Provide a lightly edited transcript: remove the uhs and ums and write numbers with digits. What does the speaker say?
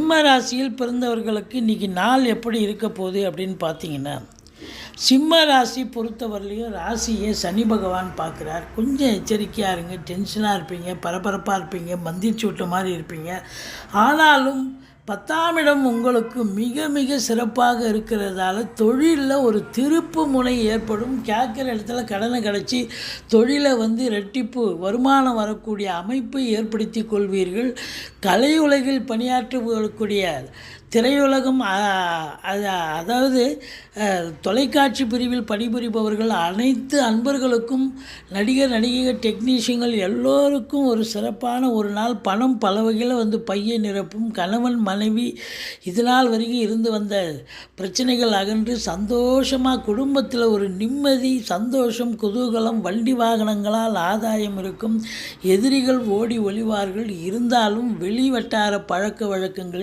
சிம்ம ராசியில் பிறந்தவர்களுக்கு இன்றைக்கி நாள் எப்படி இருக்க போகுது அப்படின்னு பார்த்தீங்கன்னா, சிம்ம ராசி பொறுத்தவரையிலையும் ராசியை சனி பகவான் பார்க்குறார். கொஞ்சம் எச்சரிக்கையாக இருங்க. டென்ஷனாக இருப்பீங்க, பரபரப்பாக இருப்பீங்க, மந்திரிச்சு மாதிரி இருப்பீங்க. ஆனாலும் 10ஆம் இடம் உங்களுக்கு மிக மிக சிறப்பாக இருக்கிறதால தொழிலில் ஒரு திருப்பு முனை ஏற்படும். கேட்குற இடத்துல கடனை கிடச்சி தொழிலை ரெட்டிப்பு வருமானம் வரக்கூடிய அமைப்பை ஏற்படுத்தி கொள்வீர்கள். கலையுலகில் பணியாற்றக்கூடிய திரையுலகம், அதாவது தொலைக்காட்சி பிரிவில் பணிபுரிபவர்கள் அனைத்து அன்பர்களுக்கும், நடிகர் நடிகைகள் டெக்னீஷியன்கள் எல்லோருக்கும் ஒரு சிறப்பான ஒரு நாள். பணம் பல வகையில் பையை நிரப்பும். கணவன் மனைவி இதனால் வரைக்கும் இருந்து வந்த பிரச்சனைகள் அகன்று சந்தோஷமாக குடும்பத்தில் ஒரு நிம்மதி, சந்தோஷம், குதூகலம், வண்டி வாகனங்களால் ஆதாயம் இருக்கும். எதிரிகள் ஓடி ஒளிவார்கள். இருந்தாலும் வெளி வட்டார பழக்க வழக்கங்களில்